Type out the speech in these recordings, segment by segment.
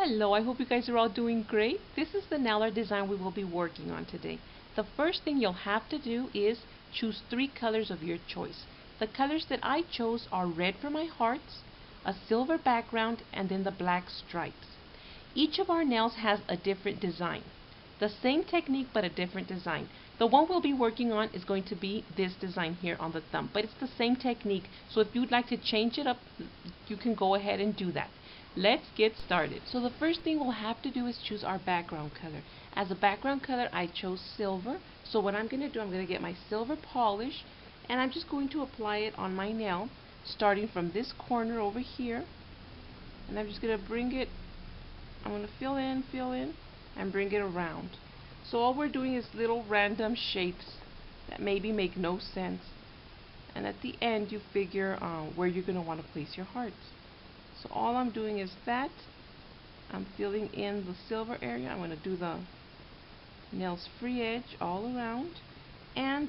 Hello, I hope you guys are all doing great. This is the nail art design we will be working on today. The first thing you'll have to do is choose 3 colors of your choice. The colors that I chose are red for my hearts, a silver background, and then the black stripes. Each of our nails has a different design. The same technique but a different design. The one we'll be working on is going to be this design here on the thumb, but it's the same technique, so if you'd like to change it up, you can go ahead and do that. Let's get started. So the first thing we'll have to do is choose our background color. As a background color, I chose silver. So what I'm going to do, I'm going to get my silver polish, and I'm just going to apply it on my nail, starting from this corner over here. And I'm just going to bring it, I'm going to fill in, and bring it around. So all we're doing is little random shapes that maybe make no sense. And at the end, you figure where you're going to want to place your hearts. So all I'm doing is that. I'm filling in the silver area. I'm going to do the nail's free edge all around. And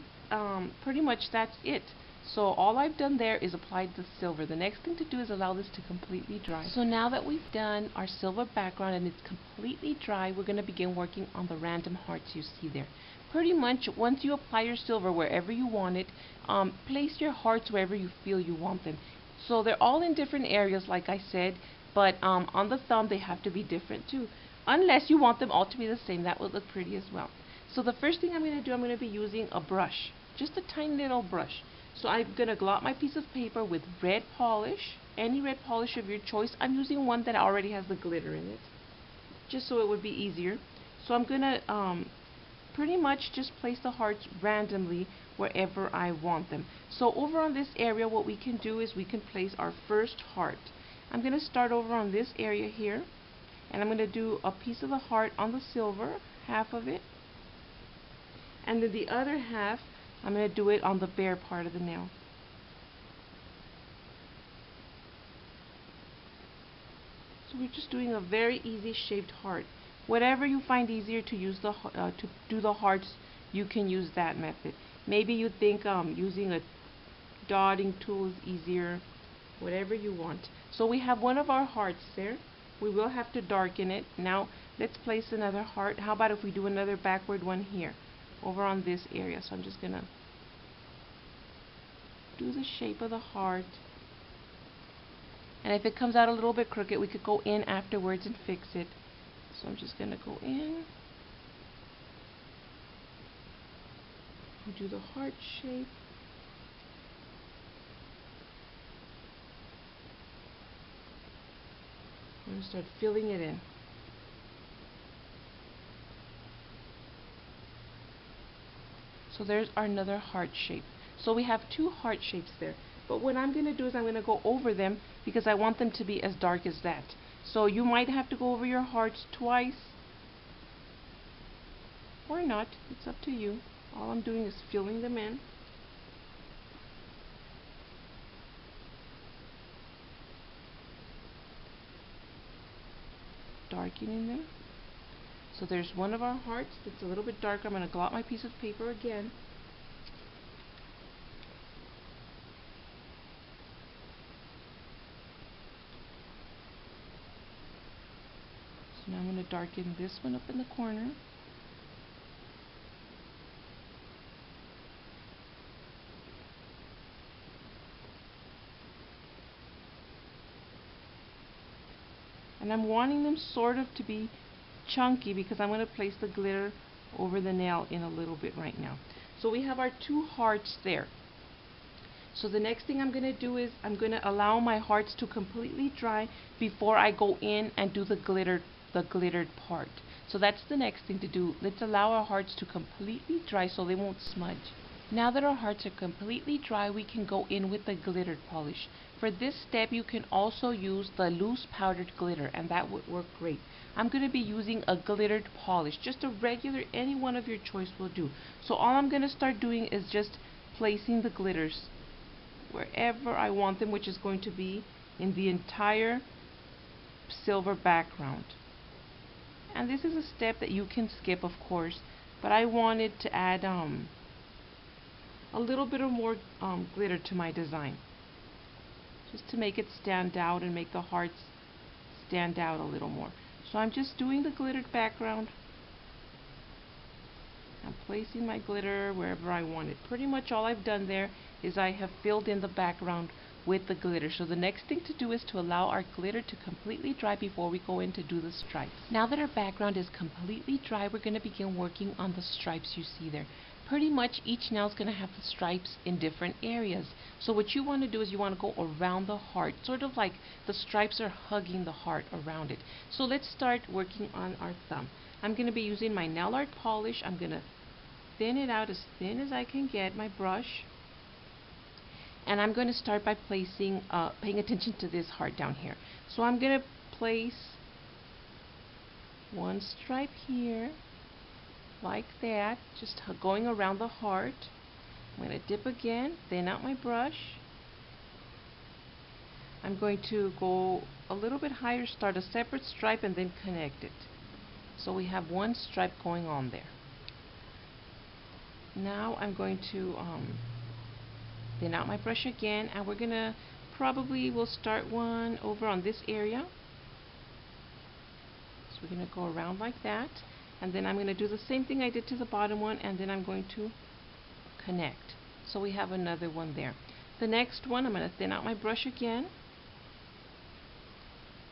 pretty much that's it. So all I've done there is applied the silver. The next thing to do is allow this to completely dry. So now that we've done our silver background and it's completely dry, we're going to begin working on the random hearts you see there. Pretty much once you apply your silver wherever you want it, place your hearts wherever you feel you want them. So they're all in different areas like I said, but on the thumb they have to be different too. Unless you want them all to be the same, that would look pretty as well. So the first thing I'm going to do, I'm going to be using a brush. Just a tiny little brush. So I'm going to glop my piece of paper with red polish, any red polish of your choice. I'm using one that already has the glitter in it, just so it would be easier. So I'm going to pretty much just place the hearts randomly wherever I want them. So over on this area, what we can do is we can place our first heart. I'm going to start over on this area here, and I'm going to do a piece of the heart on the silver, half of it, and then the other half I'm going to do it on the bare part of the nail. So we're just doing a very easy shaped heart. Whatever you find easier to use to do the hearts, you can use that method. Maybe you think using a dotting tool is easier. Whatever you want. So we have one of our hearts there. We will have to darken it. Now let's place another heart. How about if we do another backward one here, over on this area. So I'm just gonna do the shape of the heart, and if it comes out a little bit crooked, we could go in afterwards and fix it. So I'm just gonna go in and do the heart shape. I'm going to start filling it in. So there's our another heart shape. So we have 2 heart shapes there. But what I'm going to do is I'm going to go over them because I want them to be as dark as that. So you might have to go over your hearts twice, or not. It's up to you. All I'm doing is filling them in. Darkening them. So there's one of our hearts that's a little bit darker. I'm going to glop my piece of paper again. So now I'm going to darken this one up in the corner. And I'm wanting them sort of to be chunky because I'm going to place the glitter over the nail in a little bit right now. So we have our 2 hearts there. So the next thing I'm going to do is I'm going to allow my hearts to completely dry before I go in and do the glittered part. So that's the next thing to do. Let's allow our hearts to completely dry so they won't smudge. Now that our hearts are completely dry, we can go in with the glittered polish. For this step, you can also use the loose powdered glitter, and that would work great. I'm going to be using a glittered polish, just a regular, any one of your choice will do. So all I'm going to start doing is just placing the glitters wherever I want them, which is going to be in the entire silver background. And this is a step that you can skip, of course, but I wanted to add a little bit of more glitter to my design, just to make it stand out and make the hearts stand out a little more. So I'm just doing the glittered background. I'm placing my glitter wherever I want it. Pretty much all I've done there is I have filled in the background with the glitter. So the next thing to do is to allow our glitter to completely dry before we go in to do the stripes. Now that our background is completely dry, we're going to begin working on the stripes you see there. Pretty much each nail is going to have the stripes in different areas. So what you want to do is you want to go around the heart, sort of like the stripes are hugging the heart around it. So let's start working on our thumb. I'm going to be using my nail art polish. I'm going to thin it out as thin as I can get, my brush. And I'm going to start by placing, paying attention to this heart down here. So I'm going to place one stripe here, like that, just going around the heart. I'm going to dip again, thin out my brush. I'm going to go a little bit higher, start a separate stripe, and then connect it. So we have one stripe going on there. Now I'm going to thin out my brush again, and we're gonna we'll start one over on this area. So we're gonna go around like that, and then I'm gonna do the same thing I did to the bottom one, and then I'm going to connect. So we have another one there. The next one, I'm gonna thin out my brush again,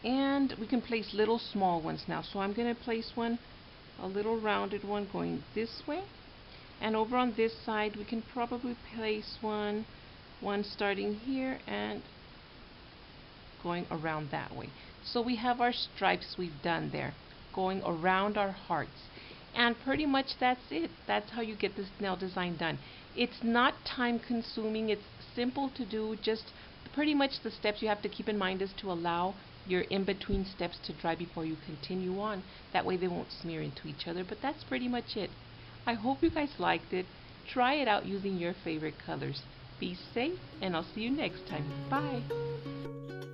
and we can place little small ones now. So I'm gonna place one, a little rounded one going this way. And over on this side, we can probably place one starting here and going around that way. So we have our stripes we've done there, going around our hearts. And pretty much that's it. That's how you get this nail design done. It's not time consuming. It's simple to do. Just pretty much the steps you have to keep in mind is to allow your in-between steps to dry before you continue on. That way they won't smear into each other. But that's pretty much it. I hope you guys liked it. Try it out using your favorite colors. Be safe, and I'll see you next time. Bye!